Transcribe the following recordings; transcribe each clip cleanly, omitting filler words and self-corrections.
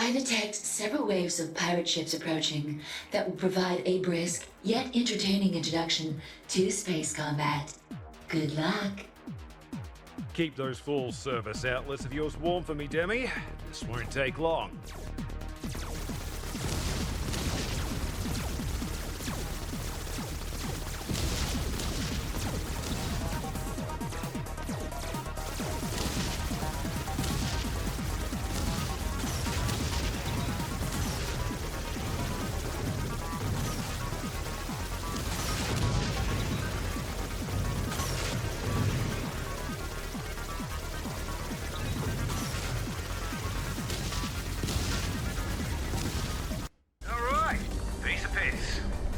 I detect several waves of pirate ships approaching that will provide a brisk yet entertaining introduction to space combat. Good luck. Keep those full service outlets of yours warm for me, Demi. This won't take long.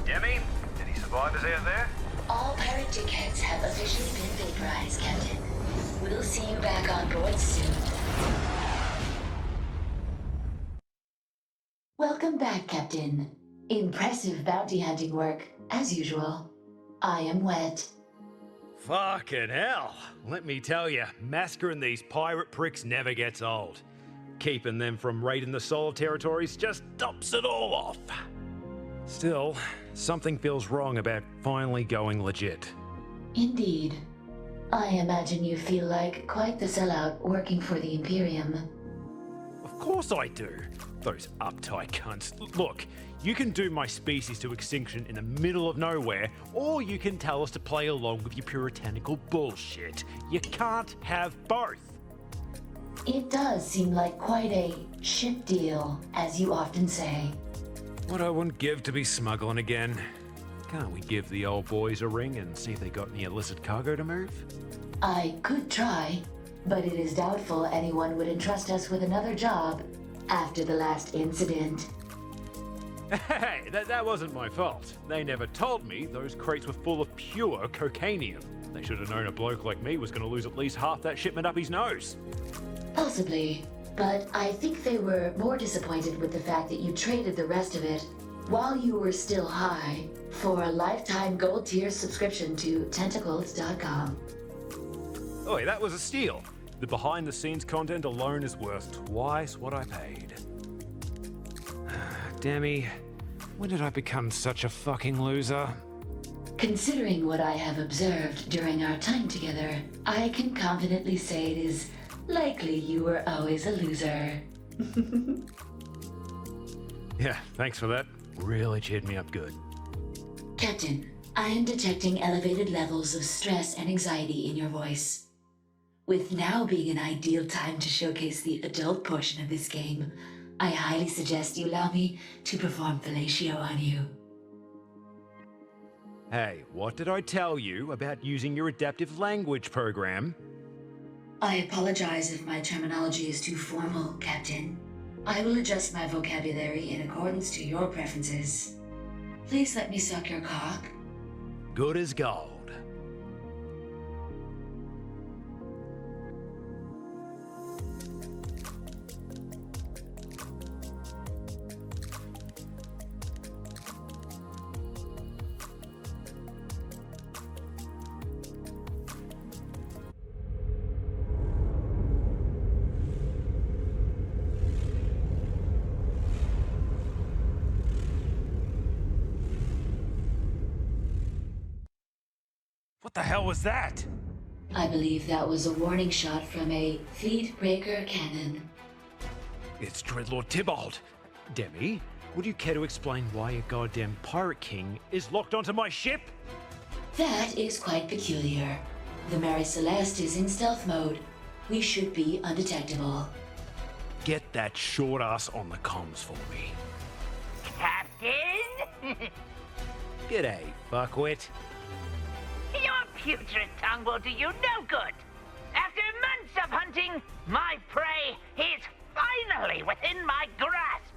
Demi, any survivors out there? All pirate tickets have officially been vaporized, Captain. We'll see you back on board soon. Welcome back, Captain. Impressive bounty hunting work, as usual. I am wet. Fucking hell. Let me tell you, massacring these pirate pricks never gets old. Keeping them from raiding the Solar Territories just tops it all off. Still, something feels wrong about finally going legit. Indeed. I imagine you feel like quite the sellout working for the Imperium. Of course I do. Those uptight cunts. Look, you can doom my species to extinction in the middle of nowhere, or you can tell us to play along with your puritanical bullshit. You can't have both. It does seem like quite a shit deal, as you often say. What I wouldn't give to be smuggling again. Can't we give the old boys a ring and see if they got any illicit cargo to move? I could try, but it is doubtful anyone would entrust us with another job after the last incident. Hey, that wasn't my fault. They never told me those crates were full of pure cocainium. They should have known a bloke like me was going to lose at least half that shipment up his nose. Possibly, but I think they were more disappointed with the fact that you traded the rest of it while you were still high for a lifetime gold tier subscription to tentacles.com. Oi, that was a steal. The behind-the-scenes content alone is worth twice what I paid. Demi, when did I become such a fucking loser? Considering what I have observed during our time together, I can confidently say it is likely you were always a loser. Yeah, thanks for that. Really cheered me up good. Captain, I am detecting elevated levels of stress and anxiety in your voice. With now being an ideal time to showcase the adult portion of this game, I highly suggest you allow me to perform fellatio on you. Hey, what did I tell you about using your adaptive language program? I apologize if my terminology is too formal, Captain. I will adjust my vocabulary in accordance to your preferences. Please let me suck your cock. Good as gold. What the hell was that? I believe that was a warning shot from a fleet breaker cannon. It's Dreadlord Tybalt. Demi, would you care to explain why a goddamn pirate king is locked onto my ship? That is quite peculiar. The Mary Celeste is in stealth mode. We should be undetectable. Get that short ass on the comms for me. Captain? G'day, fuckwit. Your putrid tongue will do you no good. After months of hunting, my prey is finally within my grasp.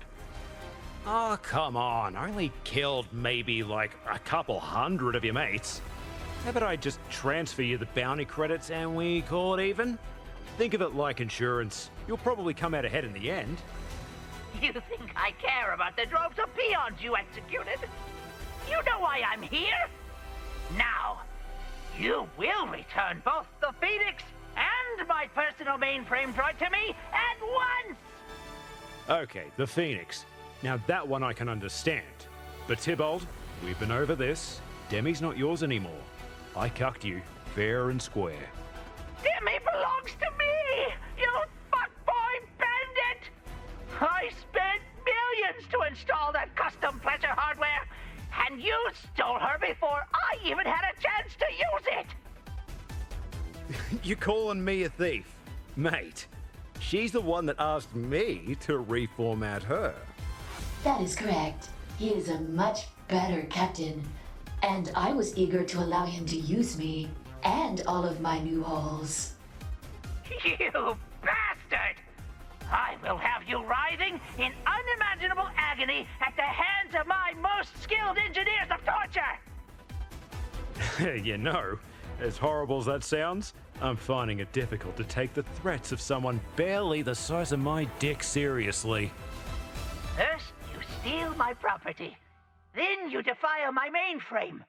Oh, come on. I only killed maybe like a couple hundred of your mates. How about I just transfer you the bounty credits and we call it even? Think of it like insurance. You'll probably come out ahead in the end. You think I care about the droves of peons you executed? You know why I'm here? Now, you will return both the Phoenix and my personal mainframe droid to me at once! Okay, the Phoenix. Now that one I can understand. But Tybalt, we've been over this. Demi's not yours anymore. I cucked you, fair and square. Demi belongs to me! You fuckboy bandit! I spent millions to install that custom pleasure hardware, and you stole her before I even had a chance to use it! You calling me a thief? Mate, she's the one that asked me to reformat her. That is correct. He is a much better captain, and I was eager to allow him to use me and all of my new halls. You bastard! I will have you writhing in unimaginable agony at the hands of my most skilled engineers of torture! You know, as horrible as that sounds, I'm finding it difficult to take the threats of someone barely the size of my dick seriously. First, you steal my property. Then you defile my mainframe.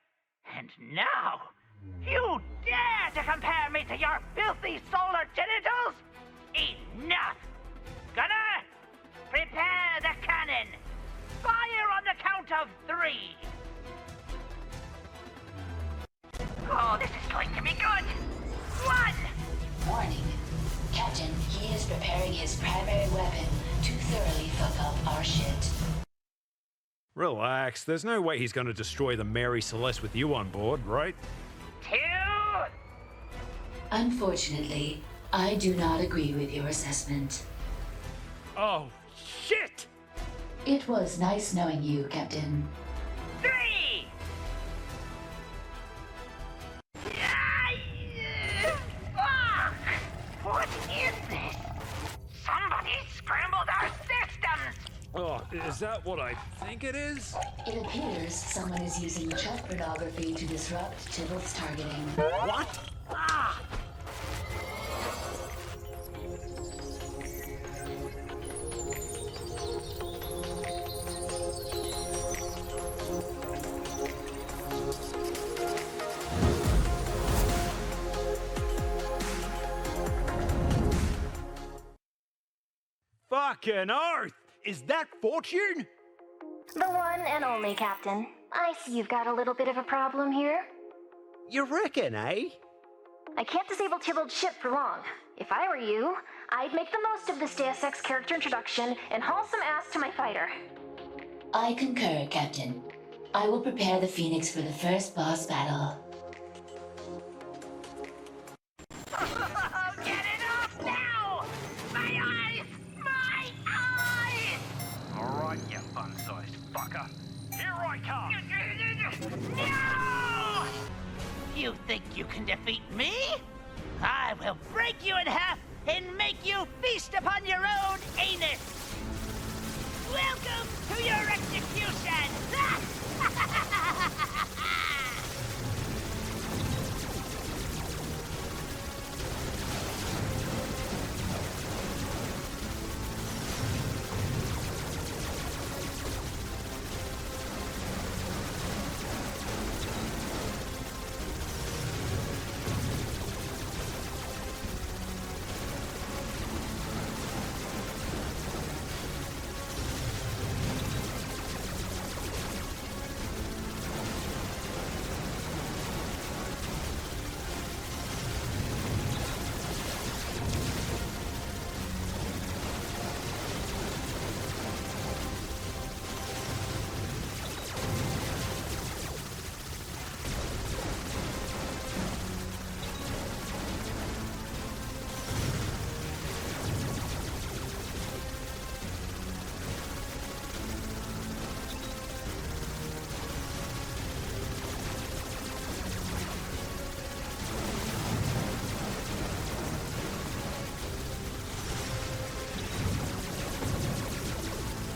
And now, you dare to compare me to your filthy solar genitals? Enough! Gunner, prepare the cannon. Fire on the count of 3. Oh, this is going to be good. 1. Warning. Captain, he is preparing his primary weapon to thoroughly fuck up our shit. Relax, there's no way he's going to destroy the Mary Celeste with you on board, right? 2. Unfortunately, I do not agree with your assessment. Oh, shit! It was nice knowing you, Captain. 3. Fuck! What is this? Somebody scrambled our systems! Oh, is that what I think it is? It appears someone is using child pornography to disrupt Tybalt's targeting. What? Ah! Fucking Earth! Is that Fortune? The one and only, Captain. I see you've got a little bit of a problem here. You reckon, eh? I can't disable Tybalt's ship for long. If I were you, I'd make the most of this Deus Ex character introduction and haul some ass to my fighter. I concur, Captain. I will prepare the Phoenix for the first boss battle. Get it off now! My eyes! My eyes! Alright, you fun-sized fucker. Here I come! No! You think you can defeat me? I will break you in half and make you feast upon your own anus! Welcome to your execution!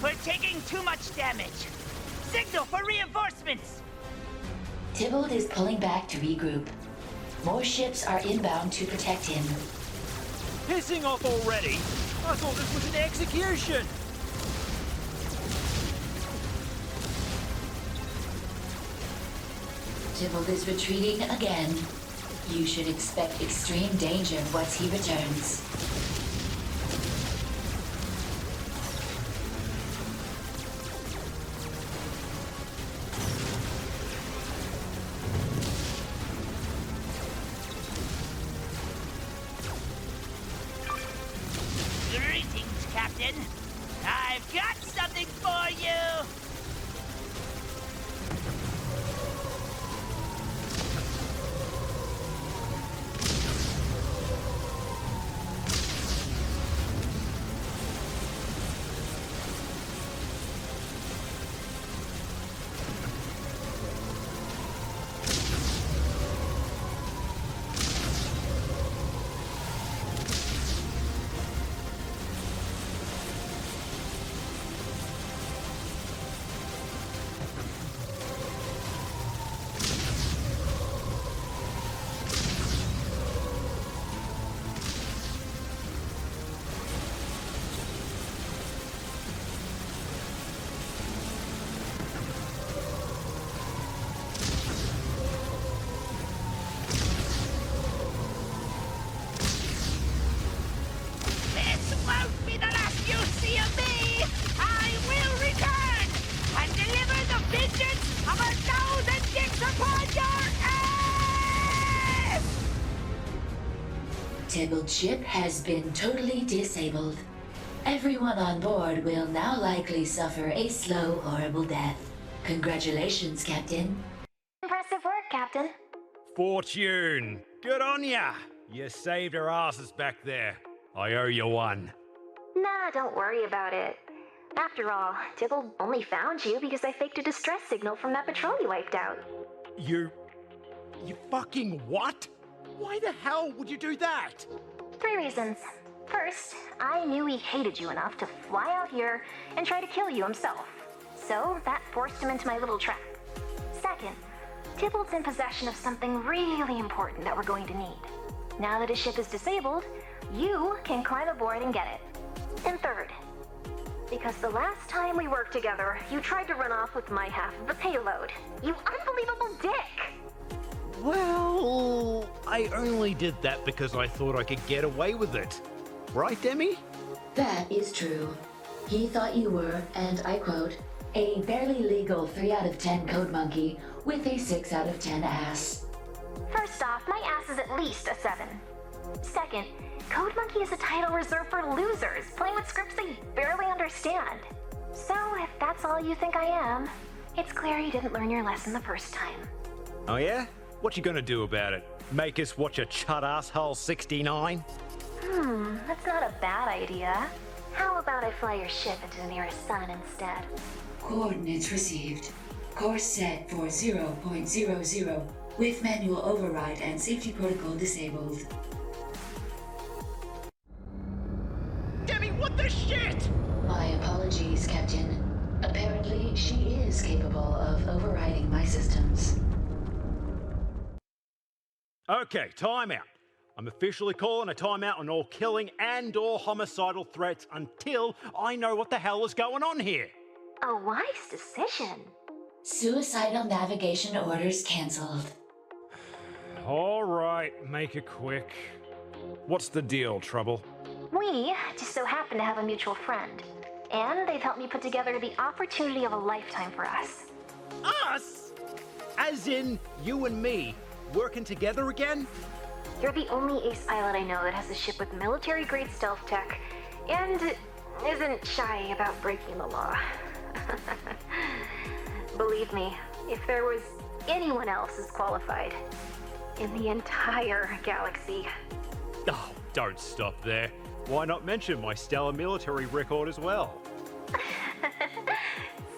We're taking too much damage. Signal for reinforcements! Tybalt is pulling back to regroup. More ships are inbound to protect him. Pissing off already? I thought this was an execution! Tybalt is retreating again. You should expect extreme danger once he returns. upon your ass! Tibble's ship has been totally disabled. Everyone on board will now likely suffer a slow, horrible death. Congratulations, Captain. Impressive work, Captain. Fortune! Good on ya! You saved our asses back there. I owe you one. Nah, don't worry about it. After all, Tibble only found you because I faked a distress signal from that patrol you wiped out. You fucking what? Why the hell would you do that? 3 reasons. First, I knew he hated you enough to fly out here and try to kill you himself. So that forced him into my little trap. Second, Tibble's in possession of something really important that we're going to need. Now that his ship is disabled, you can climb aboard and get it. And third, because the last time we worked together, you tried to run off with my half of the payload. You unbelievable dick! Well, I only did that because I thought I could get away with it. Right, Demi? That is true. He thought you were, and I quote, a barely legal 3 out of 10 code monkey with a 6 out of 10 ass. First off, my ass is at least a 7. Second, Code Monkey is a title reserved for losers, playing with scripts they barely understand. So, if that's all you think I am, it's clear you didn't learn your lesson the first time. Oh yeah? What you gonna do about it? Make us watch a chud asshole 69? That's not a bad idea. How about I fly your ship into the nearest sun instead? Coordinates received. Course set for 0.00 with manual override and safety protocol disabled. Demi, what the shit? My apologies, Captain. Apparently, she is capable of overriding my systems. Okay, timeout. I'm officially calling a timeout on all killing and or homicidal threats until I know what the hell is going on here. A wise decision. Suicidal navigation orders cancelled. All right, make it quick. What's the deal, Trouble? We just so happen to have a mutual friend, and they've helped me put together the opportunity of a lifetime for us. Us? As in you and me working together again? You're the only ace pilot I know that has a ship with military-grade stealth tech, and isn't shy about breaking the law. Believe me, if there was anyone else as qualified in the entire galaxy. Oh, don't stop there. Why not mention my stellar military record as well?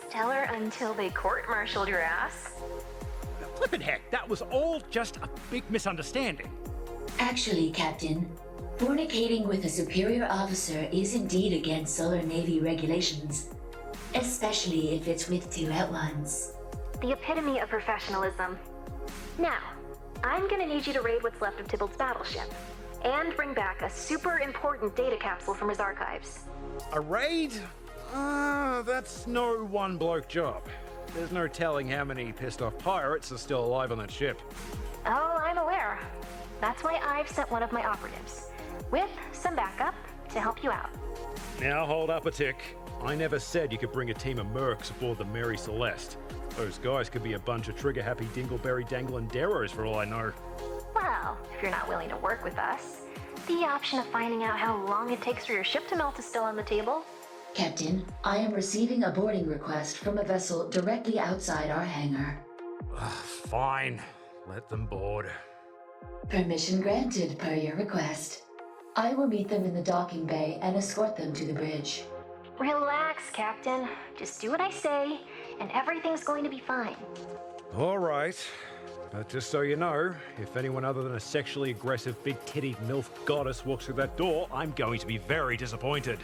Stellar until they court-martialed your ass? Flippin' heck, that was all just a big misunderstanding. Actually, Captain, fornicating with a superior officer is indeed against Solar Navy regulations, especially if it's with 2 at once. The epitome of professionalism. Now, I'm gonna need you to raid what's left of Tybalt's battleship, and bring back a super important data capsule from his archives. A raid? That's no one bloke job. There's no telling how many pissed off pirates are still alive on that ship. Oh, I'm aware. That's why I've sent one of my operatives, with some backup to help you out. Now hold up a tick. I never said you could bring a team of mercs aboard the Mary Celeste. Those guys could be a bunch of trigger-happy dingleberry dangling darrows for all I know. Well, if you're not willing to work with us, the option of finding out how long it takes for your ship to melt is still on the table. Captain, I am receiving a boarding request from a vessel directly outside our hangar. Fine. Let them board. Permission granted per your request. I will meet them in the docking bay and escort them to the bridge. Relax, Captain. Just do what I say, and everything's going to be fine. All right. But just so you know, if anyone other than a sexually aggressive, big-tittied MILF goddess walks through that door, I'm going to be very disappointed.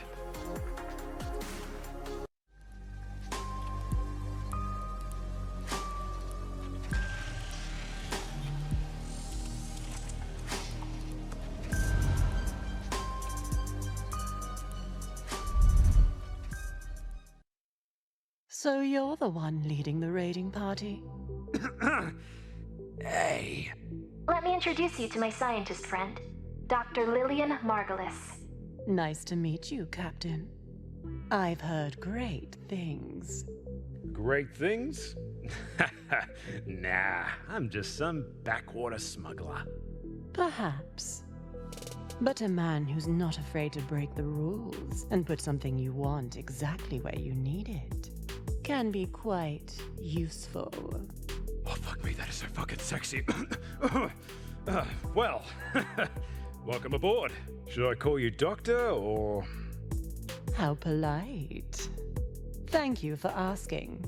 So you're the one leading the raiding party? Hey. Let me introduce you to my scientist friend, Dr. Lillian Margulis. Nice to meet you, Captain. I've heard great things. Great things? Nah, I'm just some backwater smuggler. Perhaps. But a man who's not afraid to break the rules and put something you want exactly where you need it can be quite useful. Oh, fuck me, that is so fucking sexy. Well, welcome aboard. Should I call you doctor or... How polite. Thank you for asking.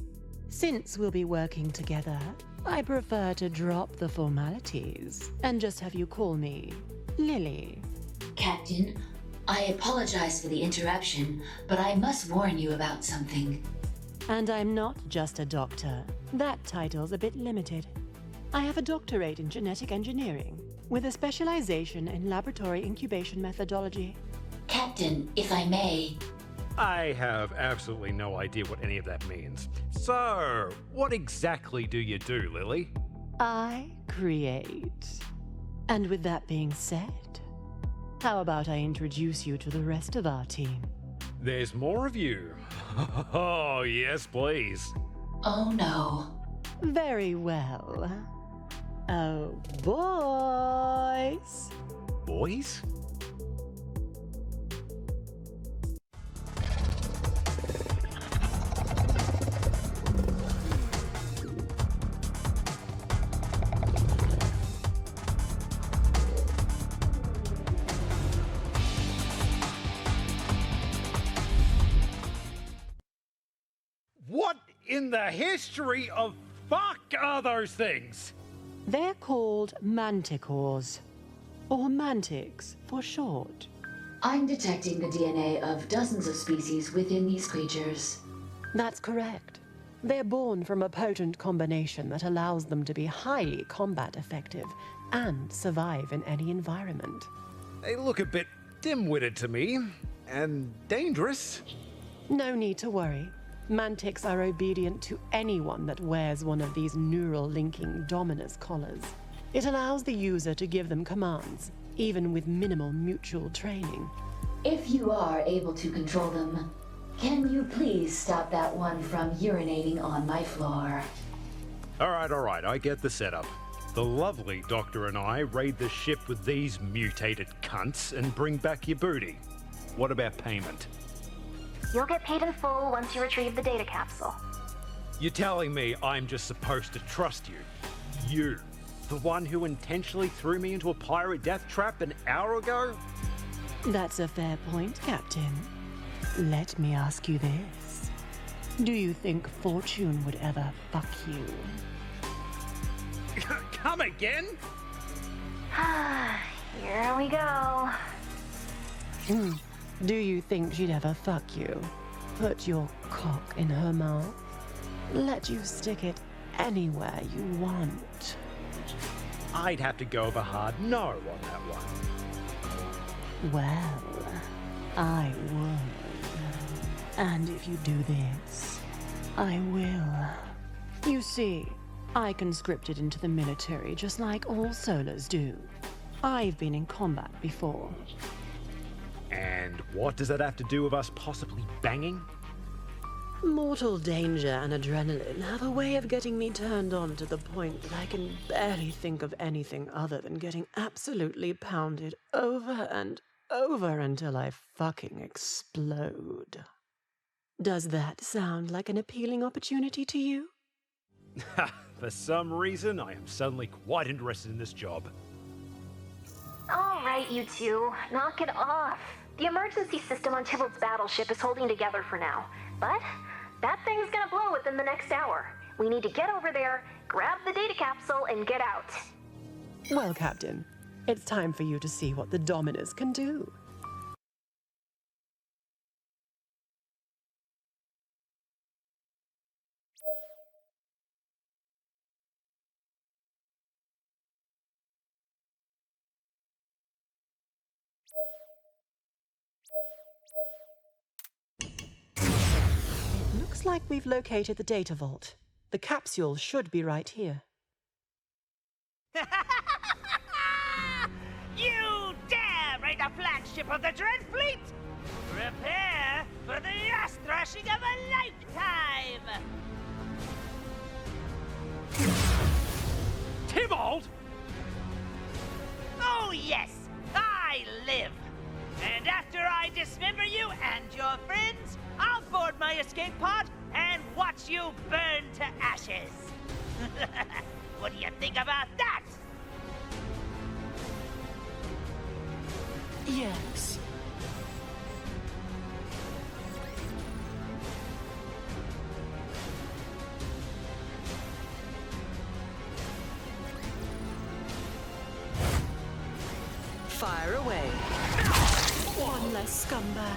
Since we'll be working together, I prefer to drop the formalities and just have you call me Lily. Captain, I apologize for the interruption, but I must warn you about something. And I'm not just a doctor. That title's a bit limited. I have a doctorate in genetic engineering with a specialization in laboratory incubation methodology. Captain, if I may, I have absolutely no idea what any of that means. So, what exactly do you do, Lily? I create. And with that being said, how about I introduce you to the rest of our team? There's more of you. Oh, yes, please. oh no. Very well. Oh, boys. Boys? What in the history of fuck are those things? They're called manticores, or mantics for short. I'm detecting the DNA of dozens of species within these creatures. That's correct. They're born from a potent combination that allows them to be highly combat effective and survive in any environment. They look a bit dim-witted to me, and dangerous. No need to worry. Mantics are obedient to anyone that wears one of these neural linking Dominus collars. It allows the user to give them commands, even with minimal mutual training. If you are able to control them, can you please stop that one from urinating on my floor? All right, I get the setup. The lovely doctor and I raid the ship with these mutated cunts and bring back your booty. What about payment? You'll get paid in full once you retrieve the data capsule. You're telling me I'm just supposed to trust you? You, the one who intentionally threw me into a pirate death trap an hour ago? That's a fair point, Captain. Let me ask you this. Do you think fortune would ever fuck you? Come again? Here we go. Do you think she'd ever fuck you? Put your cock in her mouth? Let you stick it anywhere you want? I'd have to go with a hard no on that one. Well, I would. And if you do this, I will. You see, I conscripted into the military just like all solars do. I've been in combat before. And what does that have to do with us possibly banging? Mortal danger and adrenaline have a way of getting me turned on to the point that I can barely think of anything other than getting absolutely pounded over and over until I fucking explode. Does that sound like an appealing opportunity to you? For some reason, I am suddenly quite interested in this job. All right, you two, knock it off. The emergency system on Tybalt's battleship is holding together for now, but that thing's gonna blow within the next hour. We need to get over there, grab the data capsule, and get out. Well, Captain, it's time for you to see what the Dominus can do. Looks like we've located the data vault. The capsule should be right here. You dare raid the flagship of the Dread Fleet? Prepare for the ass thrashing of a lifetime! Tybalt? Oh yes, I live. And after I dismember you and your friends, I'll board my escape pod and watch you burn to ashes. What do you think about that? Yes. Fire away. One less scumbag.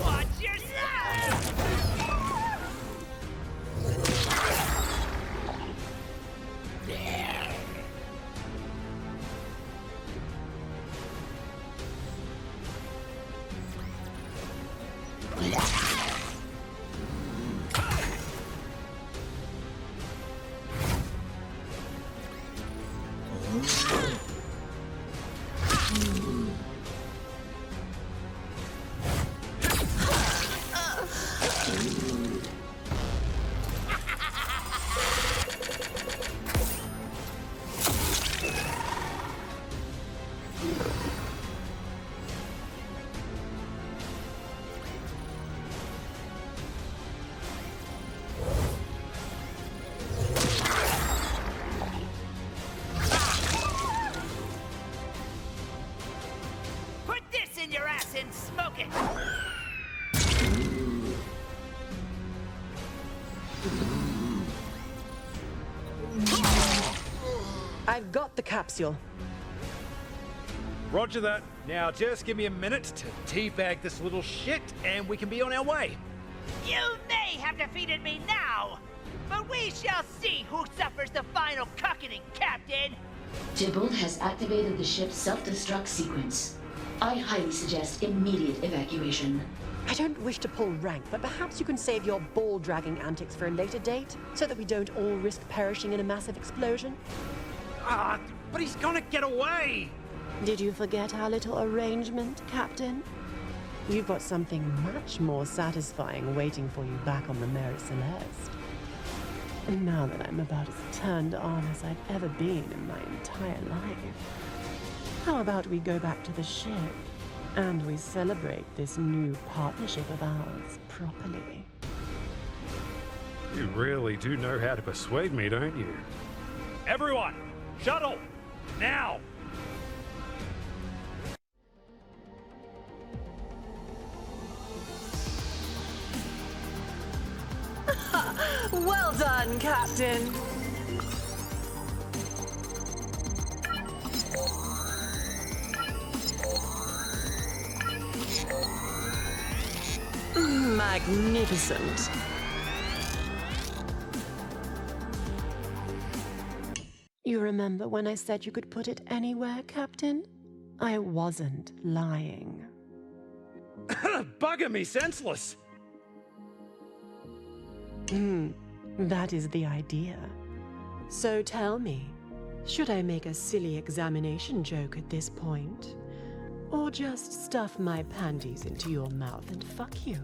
Watch yourself! Put this in your ass and smoke it! I've got the capsule. Roger that. Now just give me a minute to teabag this little shit and we can be on our way. You may have defeated me now, but we shall see who suffers the final cucketing, Captain! Tybalt has activated the ship's self-destruct sequence. I highly suggest immediate evacuation. I don't wish to pull rank, but perhaps you can save your ball-dragging antics for a later date, so that we don't all risk perishing in a massive explosion. Ah, but he's gonna get away! Did you forget our little arrangement, Captain? You've got something much more satisfying waiting for you back on the Mary Celeste. And now that I'm about as turned on as I've ever been in my entire life, how about we go back to the ship and we celebrate this new partnership of ours properly? You really do know how to persuade me, don't you? Everyone, shuttle! Now! Well done, Captain! Magnificent. You remember when I said you could put it anywhere, Captain? I wasn't lying. Bugger me senseless! That is the idea. So tell me, should I make a silly examination joke at this point? Or just stuff my panties into your mouth and fuck you?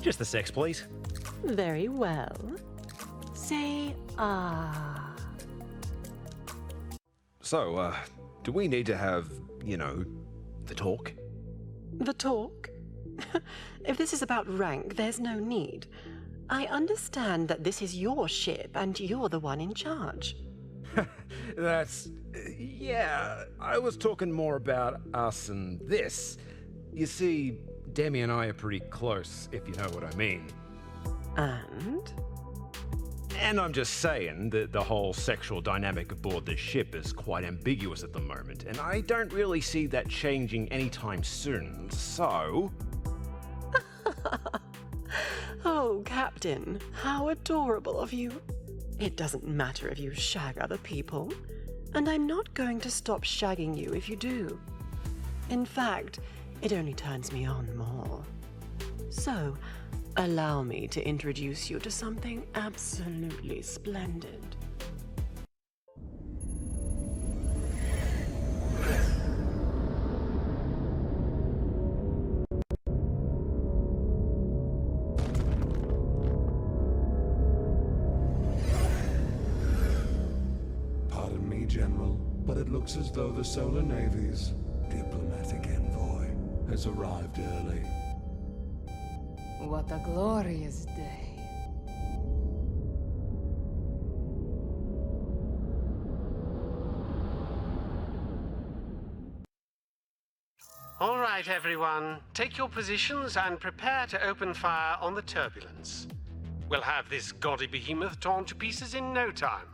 Just the sex, please. Very well. Say ah. So, do we need to have, the talk? The talk? If this is about rank, there's no need. I understand that this is your ship and you're the one in charge. That's... yeah, I was talking more about us and this. You see, Demi and I are pretty close, if you know what I mean. And? And I'm just saying that the whole sexual dynamic aboard this ship is quite ambiguous at the moment, and I don't really see that changing anytime soon, so... Oh, Captain, how adorable of you. It doesn't matter if you shag other people, and I'm not going to stop shagging you if you do. In fact, it only turns me on more. So, Allow me to introduce you to something absolutely splendid. Pardon me, General, but it looks as though the Solar Navy's diplomatic envoy has arrived early. What a glorious day. All right, everyone. Take your positions and prepare to open fire on the turbulence. We'll have this gaudy behemoth torn to pieces in no time.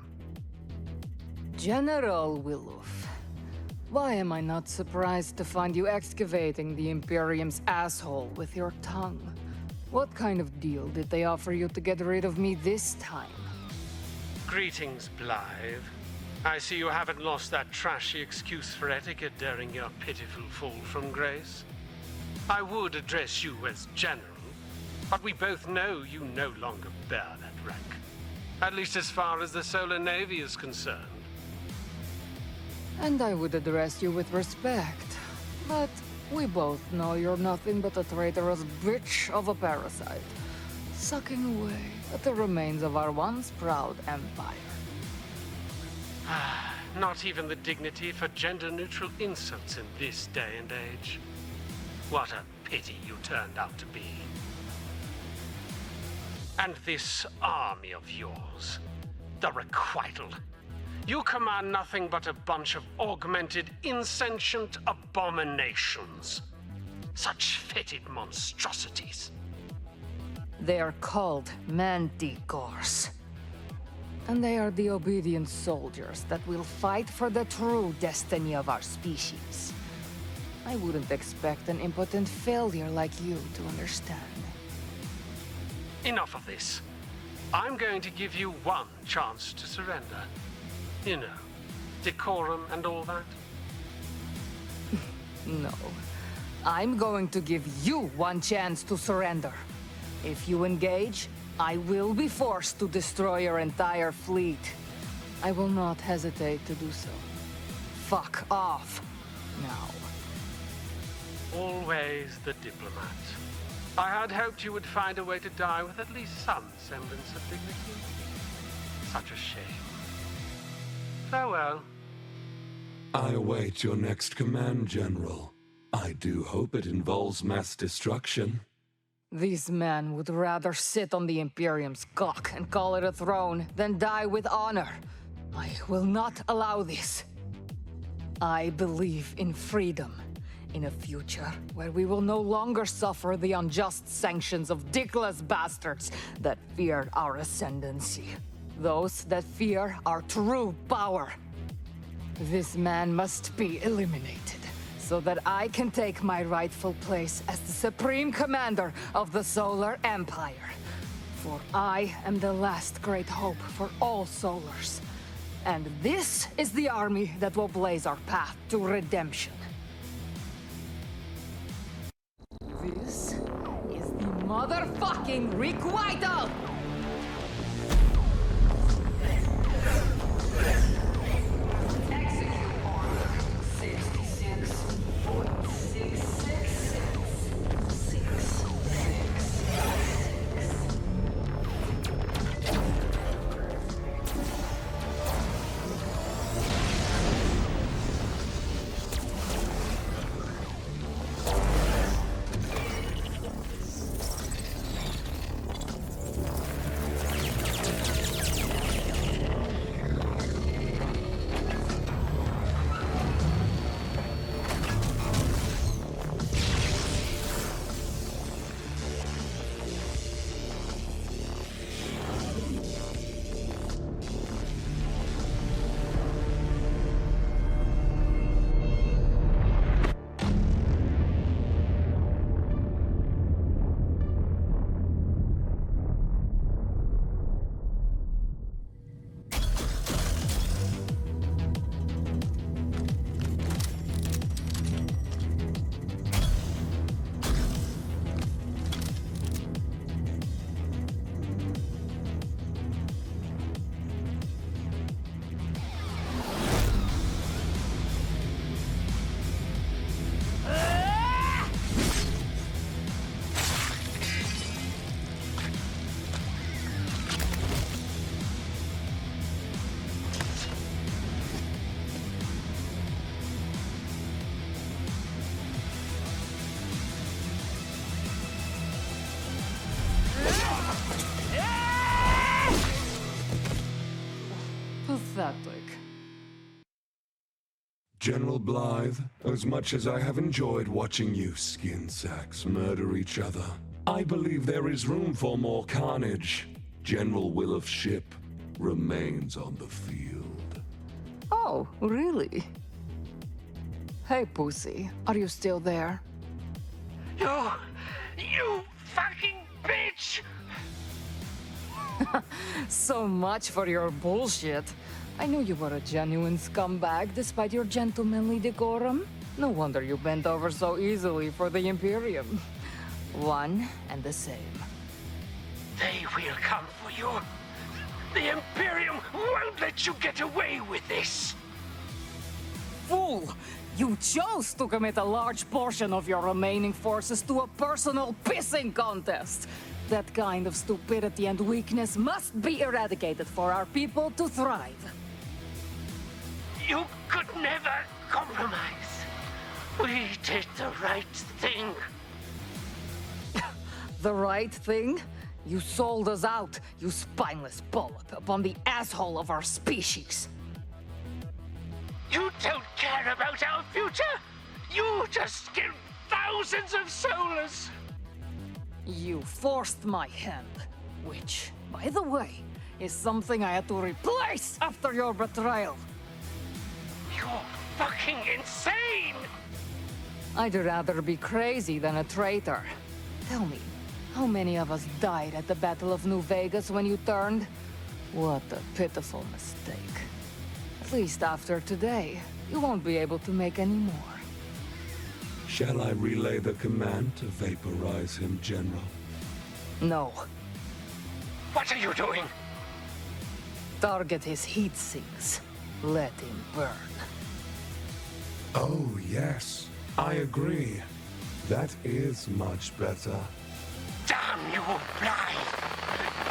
General Willoof, why am I not surprised to find you excavating the Imperium's asshole with your tongue? What kind of deal did they offer you to get rid of me this time? Greetings, Blythe. I see you haven't lost that trashy excuse for etiquette during your pitiful fall from grace. I would address you as General, but we both know you no longer bear that rank. At least as far as the Solar Navy is concerned. And I would address you with respect, but we both know you're nothing but a traitorous bitch of a parasite, sucking away at the remains of our once proud empire. Not even the dignity for gender-neutral insults in this day and age. What a pity you turned out to be. And this army of yours, the Requital. You command nothing but a bunch of augmented, insentient abominations. Such fetid monstrosities. They are called manticores. And they are the obedient soldiers that will fight for the true destiny of our species. I wouldn't expect an impotent failure like you to understand. Enough of this. I'm going to give you one chance to surrender. You know, decorum and all that. No. I'm going to give you one chance to surrender. If you engage, I will be forced to destroy your entire fleet. I will not hesitate to do so. Fuck off. Now. Always the diplomat. I had hoped you would find a way to die with at least some semblance of dignity. Such a shame. Farewell. I await your next command, General. I do hope it involves mass destruction. These men would rather sit on the Imperium's cock and call it a throne than die with honor. I will not allow this. I believe in freedom, in a future where we will no longer suffer the unjust sanctions of dickless bastards that fear our ascendancy. Those that fear our true power. This man must be eliminated, so that I can take my rightful place as the Supreme Commander of the Solar Empire. For I am the last great hope for all Solars. And this is the army that will blaze our path to redemption. This is the motherfucking Requital! pathetic. General Blythe, as much as I have enjoyed watching you skin sacks murder each other, I believe there is room for more carnage. General Will of Ship remains on the field. Oh, really? Hey, Pussy, are you still there? You fucking bitch! So much for your bullshit. I knew you were a genuine scumbag despite your gentlemanly decorum. No wonder you bent over so easily for the Imperium. One and the same. They will come for you. The Imperium won't let you get away with this. Fool! You chose to commit a large portion of your remaining forces to a personal pissing contest. That kind of stupidity and weakness must be eradicated for our people to thrive. You could never compromise. We did the right thing. The right thing? You sold us out, you spineless polyp, upon the asshole of our species. You don't care about our future. You just killed thousands of solars. You forced my hand, which, by the way, is something I had to replace after your betrayal. You're fucking insane! I'd rather be crazy than a traitor. Tell me, how many of us died at the Battle of New Vegas when you turned? What a pitiful mistake. At least after today, you won't be able to make any more. Shall I relay the command to vaporize him, General? No. What are you doing? Target his heat sinks. Let him burn. Oh, yes. I agree. That is much better. Damn you, Blythe!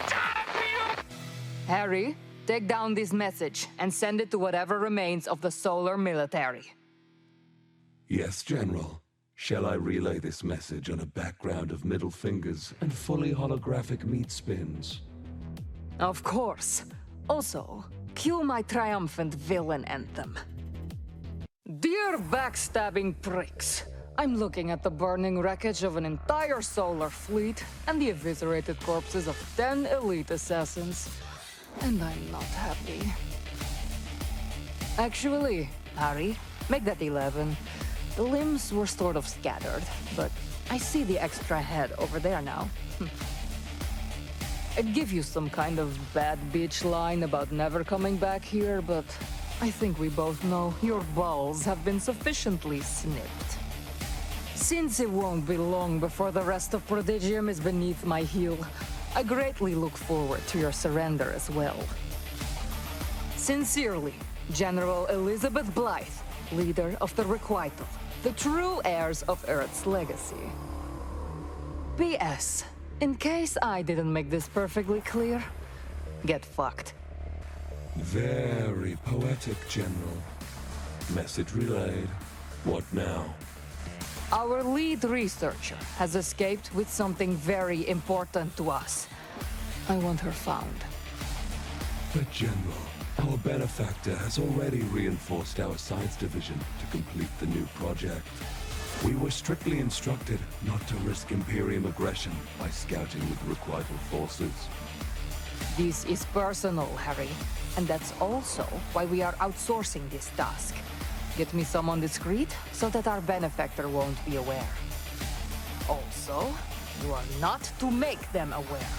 Damn you! Harry, take down this message and send it to whatever remains of the solar military. Yes, General. Shall I relay this message on a background of middle fingers and fully holographic meat spins? Of course. Also, cue my triumphant villain anthem. Dear backstabbing pricks, I'm looking at the burning wreckage of an entire solar fleet and the eviscerated corpses of 10 elite assassins, and I'm not happy. Actually, Harry, make that 11. The limbs were sort of scattered, but I see the extra head over there now. I'd give you some kind of bad bitch line about never coming back here, but I think we both know your balls have been sufficiently snipped. Since it won't be long before the rest of Prodigium is beneath my heel, I greatly look forward to your surrender as well. Sincerely, General Elizabeth Blythe, leader of the Requital, the true heirs of Earth's legacy. P.S. In case I didn't make this perfectly clear, get fucked. Very poetic, General. Message relayed. What now? Our lead researcher has escaped with something very important to us. I want her found. But, General, our benefactor has already reinforced our science division to complete the new project. We were strictly instructed not to risk Imperium aggression by scouting with Requital forces. This is personal, Harry, and that's also why we are outsourcing this task. Get me someone discreet so that our benefactor won't be aware. Also, you are not to make them aware,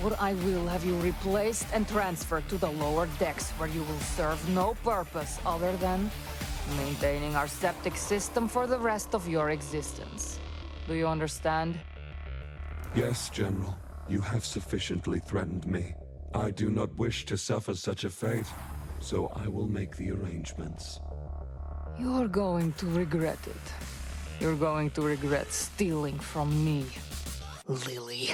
or I will have you replaced and transferred to the lower decks where you will serve no purpose other than maintaining our septic system for the rest of your existence. Do you understand? Yes, General. You have sufficiently threatened me. I do not wish to suffer such a fate, so I will make the arrangements. You're going to regret it. You're going to regret stealing from me, Lily.